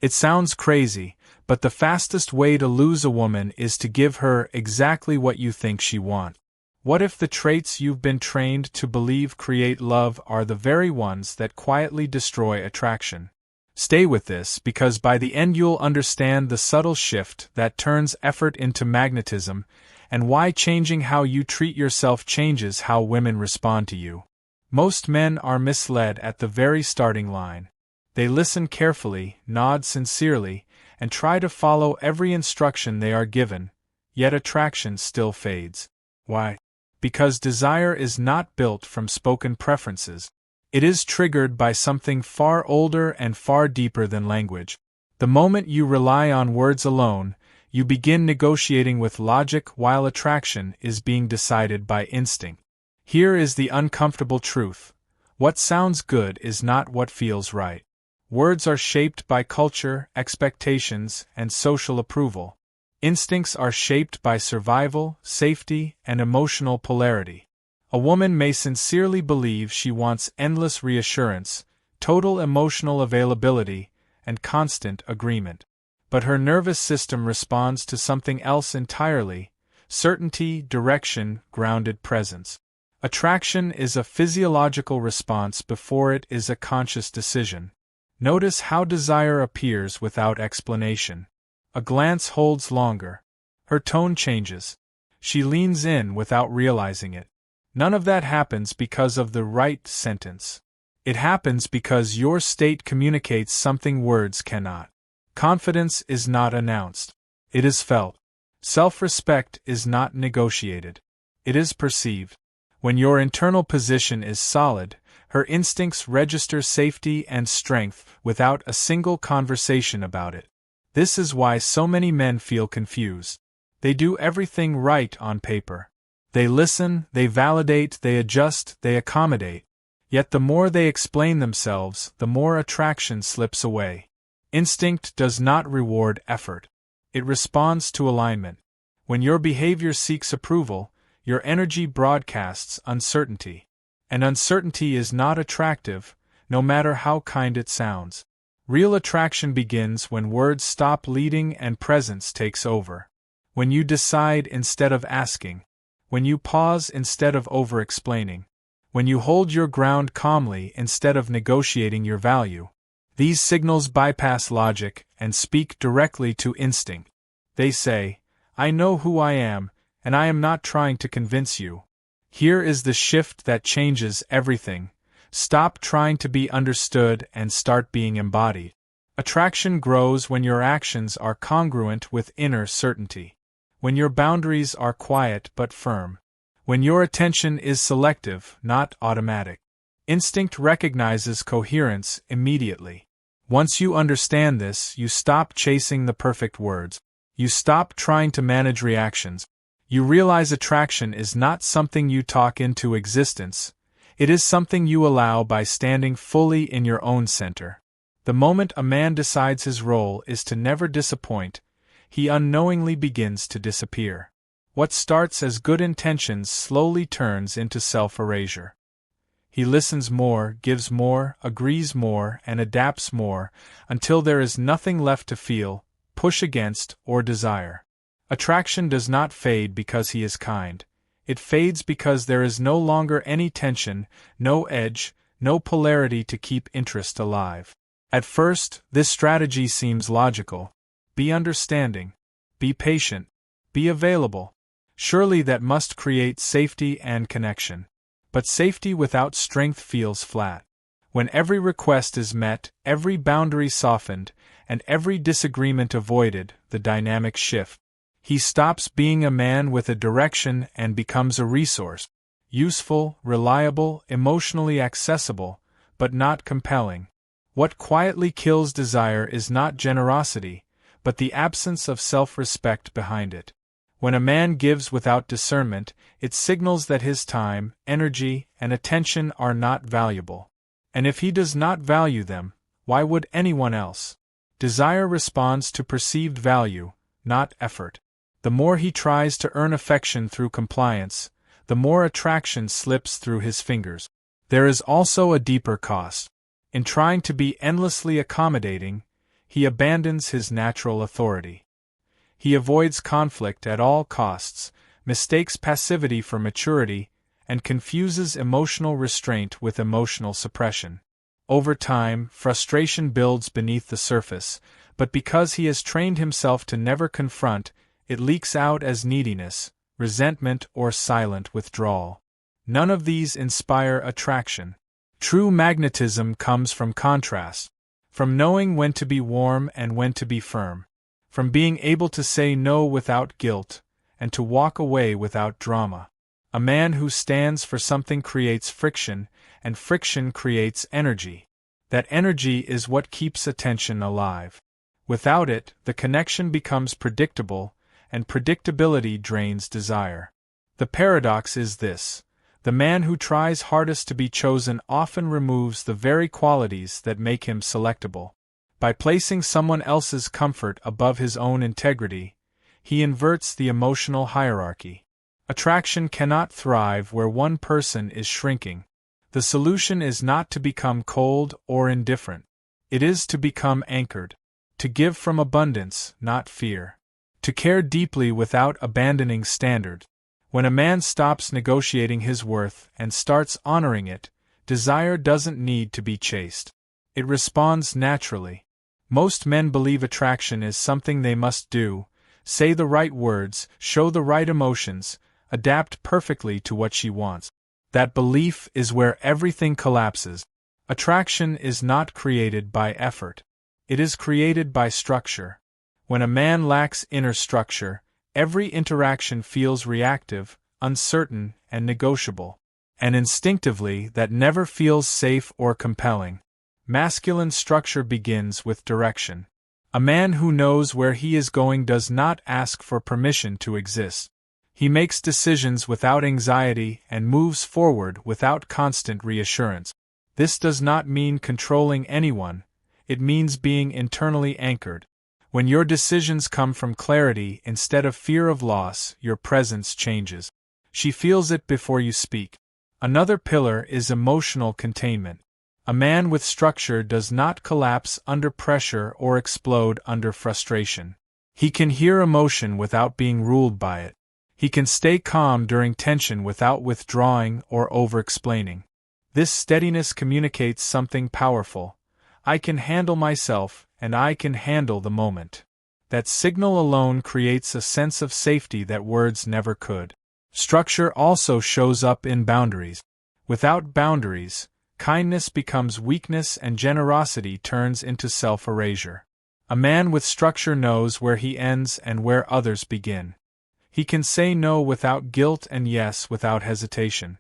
It sounds crazy, but the fastest way to lose a woman is to give her exactly what you think she wants. What if the traits you've been trained to believe create love are the very ones that quietly destroy attraction? Stay with this, because by the end you'll understand the subtle shift that turns effort into magnetism, and why changing how you treat yourself changes how women respond to you. Most men are misled at the very starting line. They listen carefully, nod sincerely, and try to follow every instruction they are given, yet attraction still fades. Why? Because desire is not built from spoken preferences. It is triggered by something far older and far deeper than language. The moment you rely on words alone, you begin negotiating with logic while attraction is being decided by instinct. Here is the uncomfortable truth. What sounds good is not what feels right. Words are shaped by culture, expectations, and social approval. Instincts are shaped by survival, safety, and emotional polarity. A woman may sincerely believe she wants endless reassurance, total emotional availability, and constant agreement. But her nervous system responds to something else entirely: certainty, direction, grounded presence. Attraction is a physiological response before it is a conscious decision. Notice how desire appears without explanation. A glance holds longer. Her tone changes. She leans in without realizing it. None of that happens because of the right sentence. It happens because your state communicates something words cannot. Confidence is not announced. It is felt. Self-respect is not negotiated. It is perceived. When your internal position is solid, her instincts register safety and strength without a single conversation about it. This is why so many men feel confused. They do everything right on paper. They listen, they validate, they adjust, they accommodate. Yet the more they explain themselves, the more attraction slips away. Instinct does not reward effort. It responds to alignment. When your behavior seeks approval, your energy broadcasts uncertainty. And uncertainty is not attractive, no matter how kind it sounds. Real attraction begins when words stop leading and presence takes over. When you decide instead of asking. When you pause instead of over-explaining. When you hold your ground calmly instead of negotiating your value. These signals bypass logic and speak directly to instinct. They say, "I know who I am, and I am not trying to convince you." Here is the shift that changes everything. Stop trying to be understood and start being embodied. Attraction grows when your actions are congruent with inner certainty. When your boundaries are quiet but firm. When your attention is selective, not automatic. Instinct recognizes coherence immediately. Once you understand this, you stop chasing the perfect words. You stop trying to manage reactions. You realize attraction is not something you talk into existence. It is something you allow by standing fully in your own center. The moment a man decides his role is to never disappoint, he unknowingly begins to disappear. What starts as good intentions slowly turns into self-erasure. He listens more, gives more, agrees more, and adapts more, until there is nothing left to feel, push against, or desire. Attraction does not fade because he is kind. It fades because there is no longer any tension, no edge, no polarity to keep interest alive. At first, this strategy seems logical. Be understanding. Be patient. Be available. Surely that must create safety and connection. But safety without strength feels flat. When every request is met, every boundary softened, and every disagreement avoided, the dynamics shift. He stops being a man with a direction and becomes a resource. Useful, reliable, emotionally accessible, but not compelling. What quietly kills desire is not generosity, but the absence of self-respect behind it. When a man gives without discernment, it signals that his time, energy, and attention are not valuable. And if he does not value them, why would anyone else? Desire responds to perceived value, not effort. The more he tries to earn affection through compliance, the more attraction slips through his fingers. There is also a deeper cost. In trying to be endlessly accommodating, he abandons his natural authority. He avoids conflict at all costs, mistakes passivity for maturity, and confuses emotional restraint with emotional suppression. Over time, frustration builds beneath the surface, but because he has trained himself to never confront, it leaks out as neediness, resentment, or silent withdrawal. None of these inspire attraction. True magnetism comes from contrast, from knowing when to be warm and when to be firm, from being able to say no without guilt, and to walk away without drama. A man who stands for something creates friction, and friction creates energy. That energy is what keeps attention alive. Without it, the connection becomes predictable, and predictability drains desire. The paradox is this: the man who tries hardest to be chosen often removes the very qualities that make him selectable. By placing someone else's comfort above his own integrity, he inverts the emotional hierarchy. Attraction cannot thrive where one person is shrinking. The solution is not to become cold or indifferent. It is to become anchored. To give from abundance, not fear. To care deeply without abandoning standard. When a man stops negotiating his worth and starts honoring it, desire doesn't need to be chased. It responds naturally. Most men believe attraction is something they must do, say the right words, show the right emotions, adapt perfectly to what she wants. That belief is where everything collapses. Attraction is not created by effort. It is created by structure. When a man lacks inner structure, every interaction feels reactive, uncertain, and negotiable. And instinctively, that never feels safe or compelling. Masculine structure begins with direction. A man who knows where he is going does not ask for permission to exist. He makes decisions without anxiety and moves forward without constant reassurance. This does not mean controlling anyone, it means being internally anchored. When your decisions come from clarity instead of fear of loss, your presence changes. She feels it before you speak. Another pillar is emotional containment. A man with structure does not collapse under pressure or explode under frustration. He can hear emotion without being ruled by it. He can stay calm during tension without withdrawing or over-explaining. This steadiness communicates something powerful. I can handle myself, and I can handle the moment. That signal alone creates a sense of safety that words never could. Structure also shows up in boundaries. Without boundaries, kindness becomes weakness and generosity turns into self-erasure. A man with structure knows where he ends and where others begin. He can say no without guilt and yes without hesitation.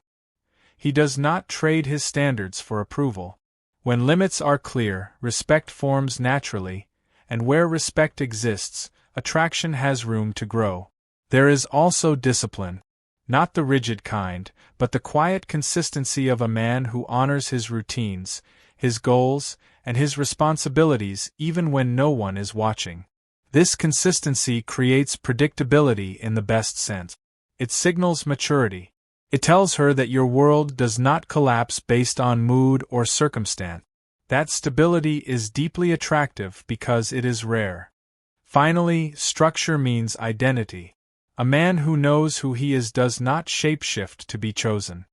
He does not trade his standards for approval. When limits are clear, respect forms naturally, and where respect exists, attraction has room to grow. There is also discipline. Not the rigid kind, but the quiet consistency of a man who honors his routines, his goals, and his responsibilities even when no one is watching. This consistency creates predictability in the best sense. It signals maturity. It tells her that your world does not collapse based on mood or circumstance. That stability is deeply attractive because it is rare. Finally, structure means identity. A man who knows who he is does not shapeshift to be chosen.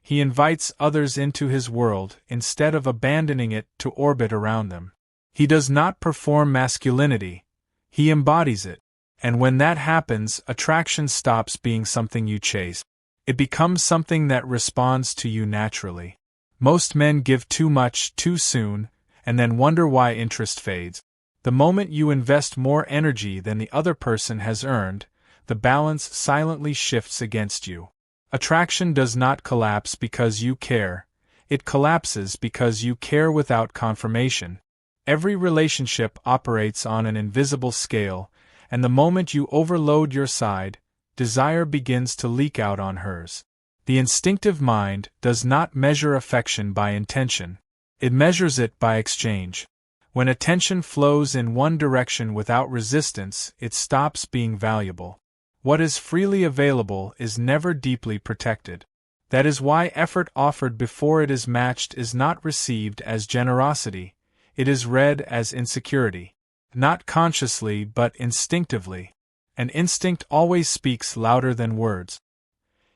He invites others into his world instead of abandoning it to orbit around them. He does not perform masculinity. He embodies it. And when that happens, attraction stops being something you chase. It becomes something that responds to you naturally. Most men give too much too soon, and then wonder why interest fades. The moment you invest more energy than the other person has earned, the balance silently shifts against you. Attraction does not collapse because you care. It collapses because you care without confirmation. Every relationship operates on an invisible scale, and the moment you overload your side, desire begins to leak out on hers. The instinctive mind does not measure affection by intention. It measures it by exchange. When attention flows in one direction without resistance, it stops being valuable. What is freely available is never deeply protected. That is why effort offered before it is matched is not received as generosity. It is read as insecurity. not consciously but instinctively. And instinct always speaks louder than words.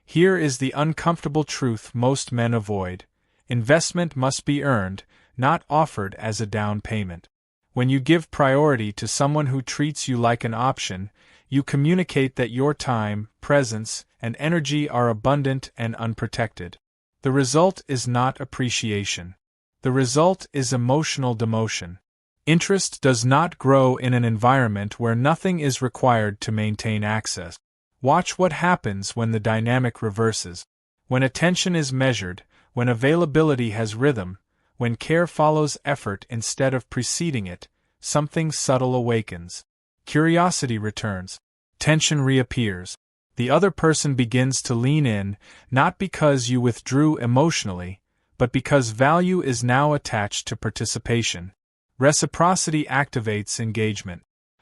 Here is the uncomfortable truth most men avoid. Investment must be earned, not offered as a down payment. When you give priority to someone who treats you like an option, you communicate that your time, presence, and energy are abundant and unprotected. The result is not appreciation. The result is emotional demotion. Interest does not grow in an environment where nothing is required to maintain access. Watch what happens when the dynamic reverses. When attention is measured, when availability has rhythm, when care follows effort instead of preceding it, something subtle awakens. Curiosity returns. Tension reappears. The other person begins to lean in, not because you withdrew emotionally, but because value is now attached to participation. Reciprocity activates engagement.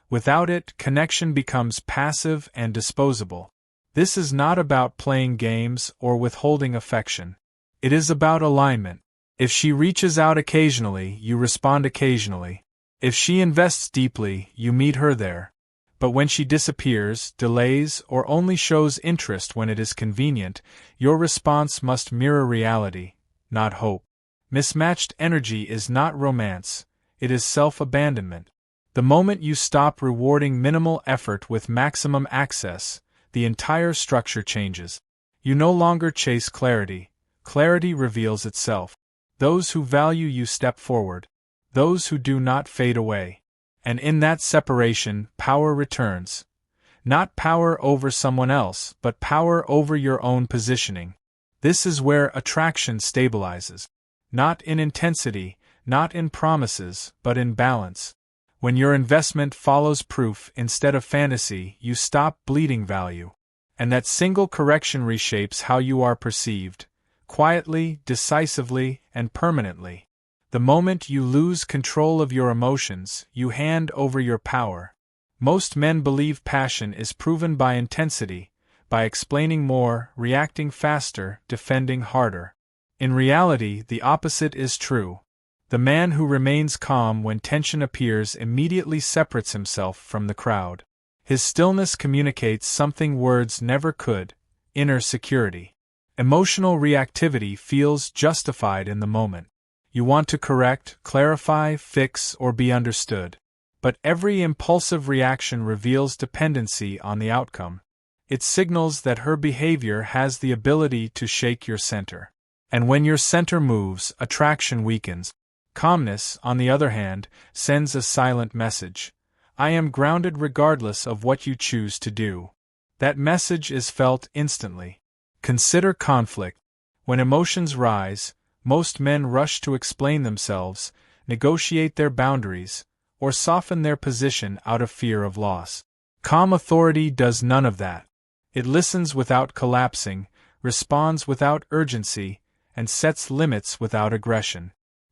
Without it, connection becomes passive and disposable. This is not about playing games or withholding affection. It is about alignment. If she reaches out occasionally, you respond occasionally. If she invests deeply, you meet her there. But when she disappears, delays, or only shows interest when it is convenient, your response must mirror reality, not hope. Mismatched energy is not romance, it is self-abandonment. The moment you stop rewarding minimal effort with maximum access, the entire structure changes. You no longer chase clarity. Clarity reveals itself. Those who value you step forward. Those who do not fade away. And in that separation, power returns. Not power over someone else, but power over your own positioning. This is where attraction stabilizes. Not in intensity, not in promises, but in balance. When your investment follows proof instead of fantasy, you stop bleeding value. And that single correction reshapes how you are perceived, quietly, decisively, and permanently. The moment you lose control of your emotions, you hand over your power. Most men believe passion is proven by intensity, by explaining more, reacting faster, defending harder. In reality, the opposite is true. The man who remains calm when tension appears immediately separates himself from the crowd. His stillness communicates something words never could: inner security. Emotional reactivity feels justified in the moment. You want to correct, clarify, fix, or be understood. But every impulsive reaction reveals dependency on the outcome. It signals that her behavior has the ability to shake your center. And when your center moves, attraction weakens. Calmness, on the other hand, sends a silent message. I am grounded regardless of what you choose to do. That message is felt instantly. Consider conflict. When emotions rise, most men rush to explain themselves, negotiate their boundaries, or soften their position out of fear of loss. Calm authority does none of that. It listens without collapsing, responds without urgency, and sets limits without aggression.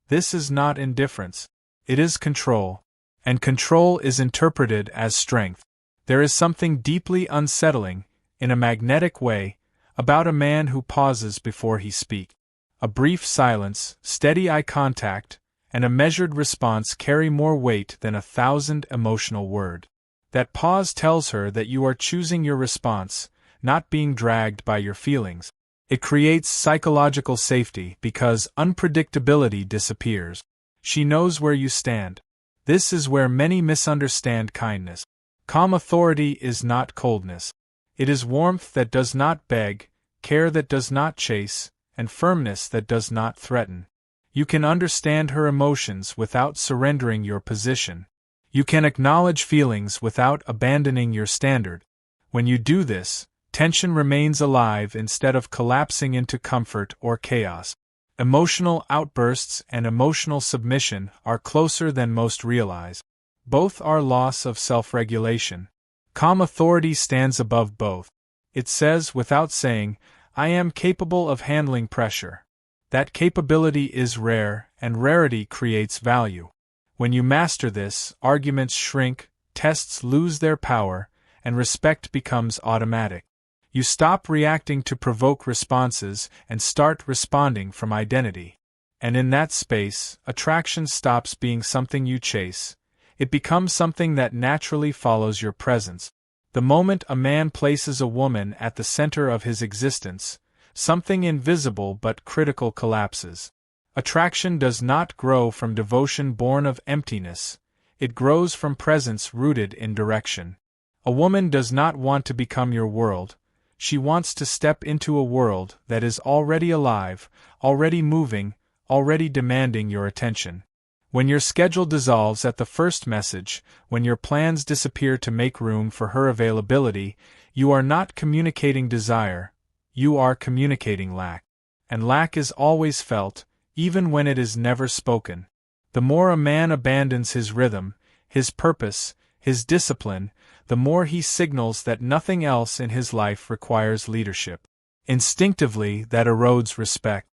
This is not indifference. It is control. And control is interpreted as strength. There is something deeply unsettling, in a magnetic way, about a man who pauses before he speaks. A brief silence, steady eye contact, and a measured response carry more weight than 1,000 emotional words. That pause tells her that you are choosing your response, not being dragged by your feelings. It creates psychological safety because unpredictability disappears. She knows where you stand. This is where many misunderstand kindness. Calm authority is not coldness. It is warmth that does not beg, care that does not chase, and firmness that does not threaten. You can understand her emotions without surrendering your position. You can acknowledge feelings without abandoning your standard. When you do this, tension remains alive instead of collapsing into comfort or chaos. Emotional outbursts and emotional submission are closer than most realize. Both are loss of self-regulation. Calm authority stands above both. It says without saying, I am capable of handling pressure. That capability is rare, and rarity creates value. When you master this, arguments shrink, tests lose their power, and respect becomes automatic. You stop reacting to provoke responses and start responding from identity. And in that space, attraction stops being something you chase, It becomes something that naturally follows your presence. The moment a man places a woman at the center of his existence, something invisible but critical collapses. Attraction does not grow from devotion born of emptiness, it grows from presence rooted in direction. A woman does not want to become your world, she wants to step into a world that is already alive, already moving, already demanding your attention. When your schedule dissolves at the first message, when your plans disappear to make room for her availability, you are not communicating desire, you are communicating lack. And lack is always felt, even when it is never spoken. The more a man abandons his rhythm, his purpose, his discipline, the more he signals that nothing else in his life requires leadership. Instinctively, that erodes respect.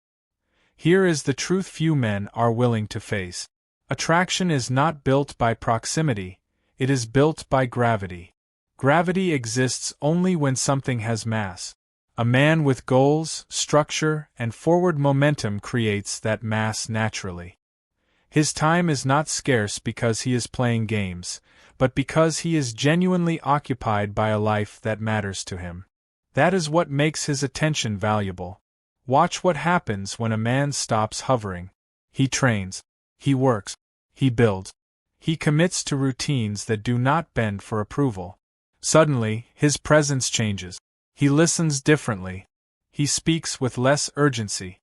Here is the truth few men are willing to face. Attraction is not built by proximity, it is built by gravity. Gravity exists only when something has mass. A man with goals, structure, and forward momentum creates that mass naturally. His time is not scarce because he is playing games, but because he is genuinely occupied by a life that matters to him. That is what makes his attention valuable. Watch what happens when a man stops hovering. He trains. He works. He builds. He commits to routines that do not bend for approval. Suddenly, his presence changes. He listens differently. He speaks with less urgency.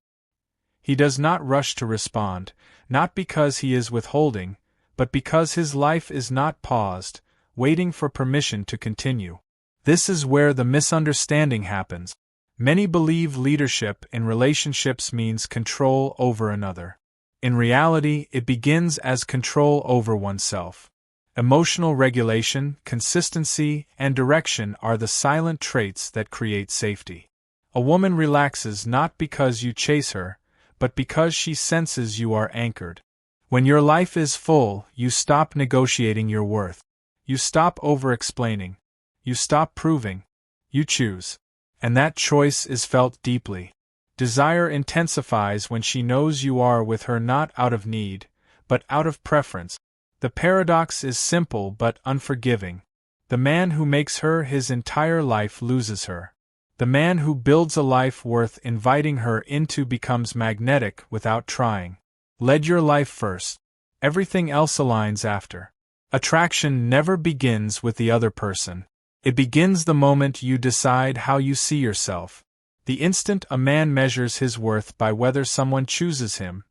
He does not rush to respond, not because he is withholding, but because his life is not paused, waiting for permission to continue. This is where the misunderstanding happens. Many believe leadership in relationships means control over another. In reality, it begins as control over oneself. Emotional regulation, consistency, and direction are the silent traits that create safety. A woman relaxes not because you chase her, but because she senses you are anchored. When your life is full, you stop negotiating your worth. You stop over-explaining. You stop proving. You choose. And that choice is felt deeply. Desire intensifies when she knows you are with her not out of need, but out of preference. The paradox is simple but unforgiving. The man who makes her his entire life loses her. The man who builds a life worth inviting her into becomes magnetic without trying. Lead your life first. Everything else aligns after. Attraction never begins with the other person. It begins the moment you decide how you see yourself. The instant a man measures his worth by whether someone chooses him,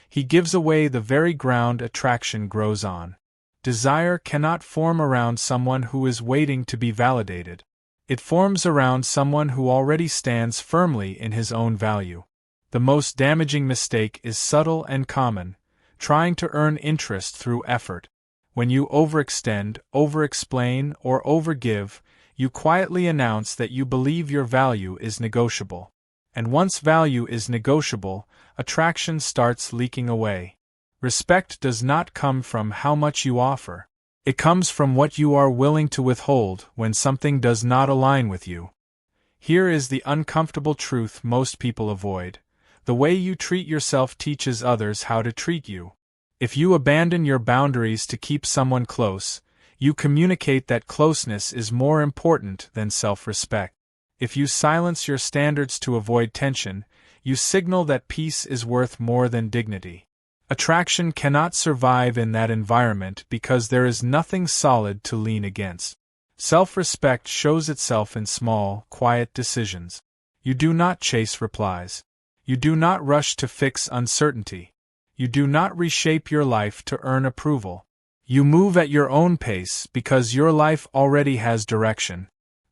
he gives away the very ground attraction grows on. Desire cannot form around someone who is waiting to be validated. It forms around someone who already stands firmly in his own value. The most damaging mistake is subtle and common, trying to earn interest through effort. When you overextend, overexplain, or overgive, you quietly announce that you believe your value is negotiable. And once value is negotiable, attraction starts leaking away. Respect does not come from how much you offer. It comes from what you are willing to withhold when something does not align with you. Here is the uncomfortable truth most people avoid. The way you treat yourself teaches others how to treat you. If you abandon your boundaries to keep someone close, you communicate that closeness is more important than self-respect. If you silence your standards to avoid tension, you signal that peace is worth more than dignity. Attraction cannot survive in that environment because there is nothing solid to lean against. Self-respect shows itself in small, quiet decisions. You do not chase replies. You do not rush to fix uncertainty. You do not reshape your life to earn approval. You move at your own pace because your life already has direction.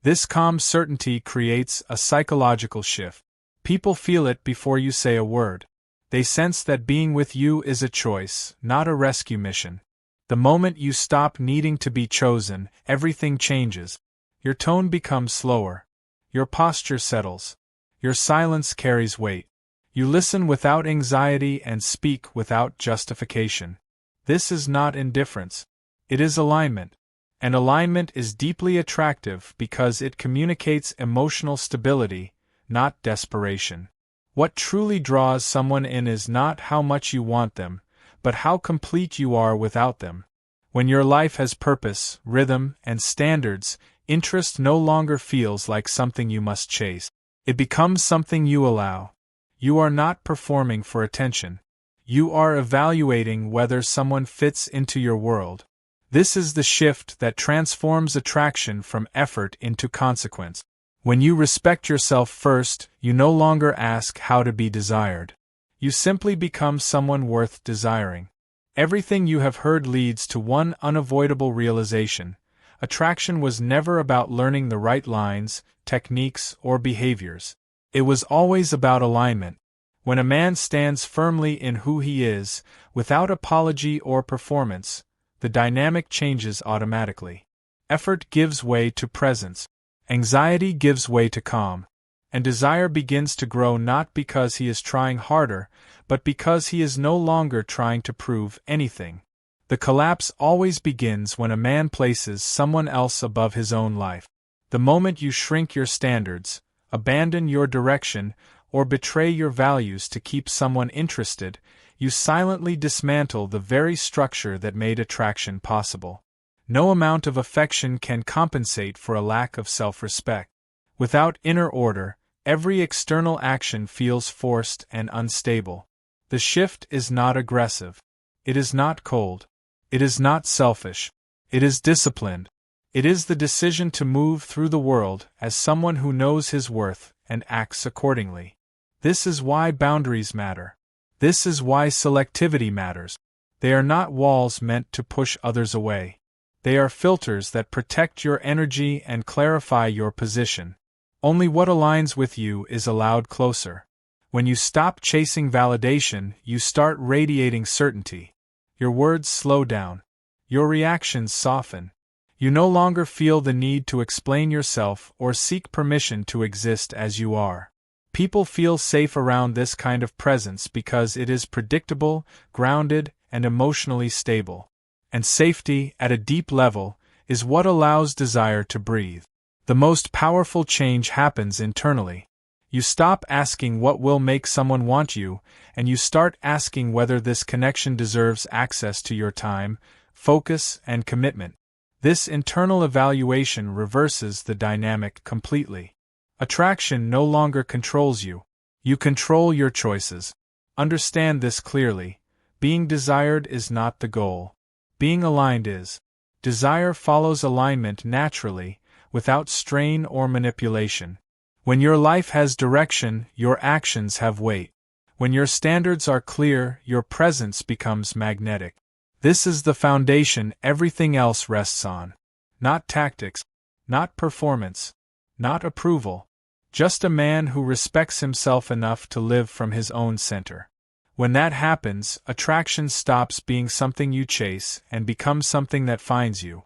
This calm certainty creates a psychological shift. People feel it before you say a word. They sense that being with you is a choice, not a rescue mission. The moment you stop needing to be chosen, everything changes. Your tone becomes slower. Your posture settles. Your silence carries weight. You listen without anxiety and speak without justification. This is not indifference. It is alignment. And alignment is deeply attractive because it communicates emotional stability, not desperation. What truly draws someone in is not how much you want them, but how complete you are without them. When your life has purpose, rhythm, and standards, interest no longer feels like something you must chase. It becomes something you allow. You are not performing for attention. You are evaluating whether someone fits into your world. This is the shift that transforms attraction from effort into consequence. When you respect yourself first, you no longer ask how to be desired. You simply become someone worth desiring. Everything you have heard leads to one unavoidable realization. Attraction was never about learning the right lines, techniques, or behaviors. It was always about alignment. When a man stands firmly in who he is, without apology or performance, the dynamic changes automatically. Effort gives way to presence. Anxiety gives way to calm. And desire begins to grow not because he is trying harder, but because he is no longer trying to prove anything. The collapse always begins when a man places someone else above his own life. The moment you shrink your standards, abandon your direction, or betray your values to keep someone interested, you silently dismantle the very structure that made attraction possible. No amount of affection can compensate for a lack of self-respect. Without inner order, every external action feels forced and unstable. The shift is not aggressive. It is not cold. It is not selfish. It is disciplined. It is the decision to move through the world as someone who knows his worth and acts accordingly. This is why boundaries matter. This is why selectivity matters. They are not walls meant to push others away. They are filters that protect your energy and clarify your position. Only what aligns with you is allowed closer. When you stop chasing validation, you start radiating certainty. Your words slow down. Your reactions soften. You no longer feel the need to explain yourself or seek permission to exist as you are. People feel safe around this kind of presence because it is predictable, grounded, and emotionally stable. And safety, at a deep level, is what allows desire to breathe. The most powerful change happens internally. You stop asking what will make someone want you, and you start asking whether this connection deserves access to your time, focus, and commitment. This internal evaluation reverses the dynamic completely. Attraction no longer controls you. You control your choices. Understand this clearly. Being desired is not the goal. Being aligned is. Desire follows alignment naturally, without strain or manipulation. When your life has direction, your actions have weight. When your standards are clear, your presence becomes magnetic. This is the foundation everything else rests on. Not tactics, not performance, not approval. Just a man who respects himself enough to live from his own center. When that happens, attraction stops being something you chase and becomes something that finds you.